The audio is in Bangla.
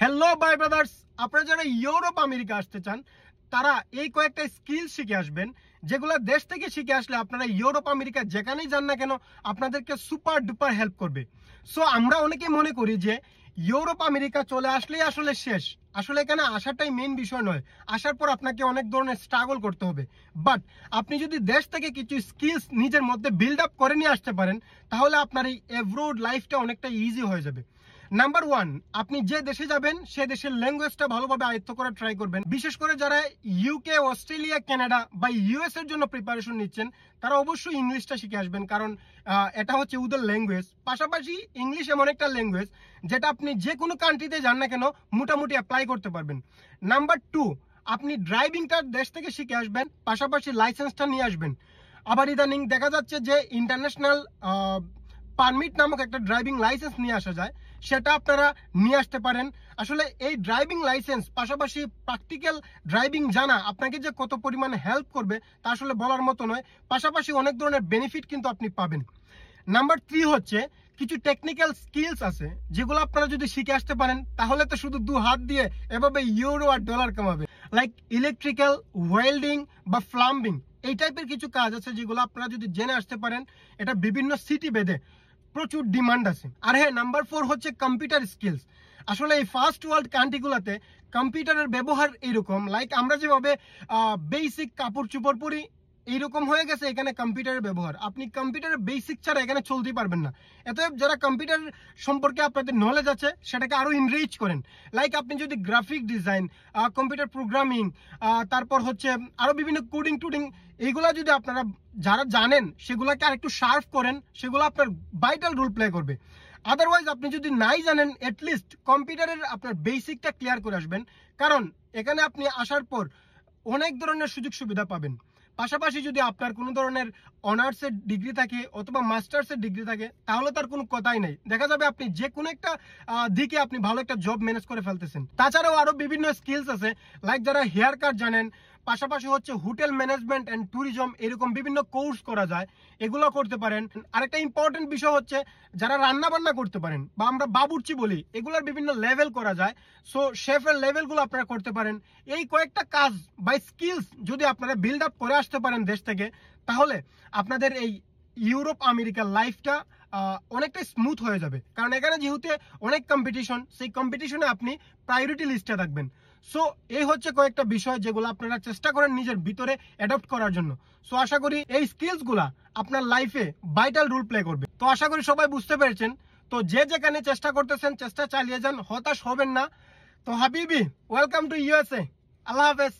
হ্যালো বাই ব্রাদার্স, আপনারা যারা ইউরোপ আমেরিকা আসতে চান তারা এই কয়েকটা স্কিল শিখে আসবেন, যেগুলো দেশ থেকে শিখে আসলে আপনারা ইউরোপ আমেরিকা যেখানেই যান না কেন আপনাদেরকে সুপার ডুপার হেল্প করবে। সো আমরা অনেকে মনে করি যে ইউরোপ আমেরিকা চলে আসলেই আসলে শেষ। আসলে এখানে আসাটাই মেইন বিষয় নয়, আসার পর আপনাকে অনেক ধরনের স্ট্রাগল করতে হবে। বাট আপনি যদি দেশ থেকে কিছু স্কিলস নিজের মধ্যে বিল্ড আপ করে নিয়ে আসতে পারেন তাহলে আপনার এই এভরোড লাইফটা অনেকটা ইজি হয়ে যাবে। নাম্বার ওয়ান, আপনি যে দেশে যাবেন সে দেশের ল্যাঙ্গুয়েজটা ভালোভাবে আয়ত্ত করার ট্রাই করবেন। বিশেষ করে যারা ইউকে, অস্ট্রেলিয়া, কানাডা বা ইউএস এর জন্য প্রিপারেশন নিচ্ছেন তারা অবশ্যই ইংলিশটা শিখে আসবেন, কারণ এটা হচ্ছে ওদের ল্যাঙ্গুয়েজ। পাশাপাশি ইংলিশ এমন একটা ল্যাঙ্গুয়েজ যেটা আপনি যে কোনো কান্ট্রিতে যান না কেন মোটামুটি অ্যাপ্লাই করতে পারবেন। নাম্বার টু, আপনি ড্রাইভিংটা দেশ থেকে শিখে আসবেন, পাশাপাশি লাইসেন্সটা নিয়ে আসবেন। আবার ইদানিং দেখা যাচ্ছে যে ইন্টারন্যাশনাল পারমিট নামক একটা ড্রাইভিং লাইসেন্স নিয়ে আসা যায়, সেটা আপনারা নিয়ে আসতে পারেন। আসলে এই ড্রাইভিং লাইসেন্স পাশাপাশি প্র্যাকটিক্যাল ড্রাইভিং জানা আপনাকে যে কত পরিমাণে হেল্প করবে তা আসলে বলার মতো নয়। পাশাপাশি অনেক ধরনের বেনিফিট কিন্তু আপনি পাবেন। নাম্বার থ্রি হচ্ছে কিছু টেকনিক্যাল স্কিলস আছে যেগুলো আপনারা যদি শিখে আসতে পারেন তাহলে তো শুধু দু হাত দিয়ে এভাবে ইউরো আর ডলার কামাবে। লাইক ইলেকট্রিক্যাল, ওয়েল্ডিং বা প্লাম্বিং, এই টাইপের কিছু কাজ আছে যেগুলো আপনারা যদি জেনে আসতে পারেন, এটা বিভিন্ন সিটি বেঁধে প্রচুর ডিমান্ড আছে। আর হ্যাঁ, নাম্বার ফোর হচ্ছে কম্পিউটার স্কিলস। আসলে এই ফার্স্ট ওয়ার্ল্ড কান্ট্রিগুলোতে কম্পিউটারের ব্যবহার এইরকম, লাইক আমরা যেভাবে বেসিক কাপড় চোপড় পরি এইরকম হয়ে গেছে এখানে কম্পিউটারের ব্যবহার। আপনি কম্পিউটারের বেসিক ছাড়া এখানে চলতেই পারবেন না। অতএব যারা কম্পিউটার সম্পর্কে আপনাদের নলেজ আছে সেটাকে আরো ইনরিচ করেন। লাইক আপনি যদি গ্রাফিক ডিজাইন, কম্পিউটার প্রোগ্রামিং, তারপর হচ্ছে আরো বিভিন্ন কোডিং টুডিং, এইগুলা যদি আপনারা যারা জানেন সেগুলোকে আর একটু শার্প করেন, সেগুলো আপনার ভাইটাল রোল প্লে করবে। আদারওয়াইজ আপনি যদি নাই জানেন এটলিস্ট কম্পিউটারের আপনার বেসিকটা ক্লিয়ার করে আসবেন, কারণ এখানে আপনি আসার পর অনেক ধরনের সুযোগ সুবিধা পাবেন। পাশাপাশি যদি আপনার কোনো ধরনের অনার্সের ডিগ্রি থাকে অথবা মাস্টার্সের ডিগ্রি থাকে তাহলে তার কোনো কথাই নেই, দেখা যাবে আপনি যে কোনো একটা দিকে আপনি ভালো একটা জব ম্যানেজ করে ফেলতেছেন। তাছাড়াও আরো বিভিন্ন স্কিলস আছে, লাইক যারা হেয়ার কাট জানেন, পাশাপাশি হচ্ছে হোটেল ম্যানেজমেন্ট অ্যান্ড ট্যুরিজম, এরকম বিভিন্ন কোর্স করা যায়, এগুলো করতে পারেন। আরেকটা ইম্পর্টেন্ট বিষয় হচ্ছে যারা রান্না বান্না করতে পারেন বা আমরা বাবুর্চি বলি, এগুলোর বিভিন্ন লেভেল করা যায়। সো শেফের লেভেলগুলো আপনারা করতে পারেন। এই কয়েকটা কাজ বা স্কিলস যদি আপনারা বিল্ড আপ করে আসতে পারেন দেশ থেকে, তাহলে আপনাদের এই ইউরোপ আমেরিকার লাইফটা অনেকটা স্মুথ হয়ে যাবে। কারণ এখানে যেহেতু অনেক কম্পিটিশন, সেই কম্পিটিশনে আপনি প্রায়োরিটি লিস্টে থাকবেন। সো এই হচ্ছে কয়েকটা বিষয় যেগুলো আপনারা চেষ্টা করেন নিজের ভিতরে অ্যাডপ্ট করার জন্য। সো আশা করি এই স্কিলসগুলা আপনার লাইফে ভাইটাল রোল প্লে করবে। তো আশা করি সবাই বুঝতে পেরেছেন। তো যে যেখানে চেষ্টা করতেছেন চেষ্টা চালিয়ে যান, হতাশ হবেন না। তো হাবিবি, ওয়েলকাম টু ইউএসএ। আল্লাহ হাফেজ।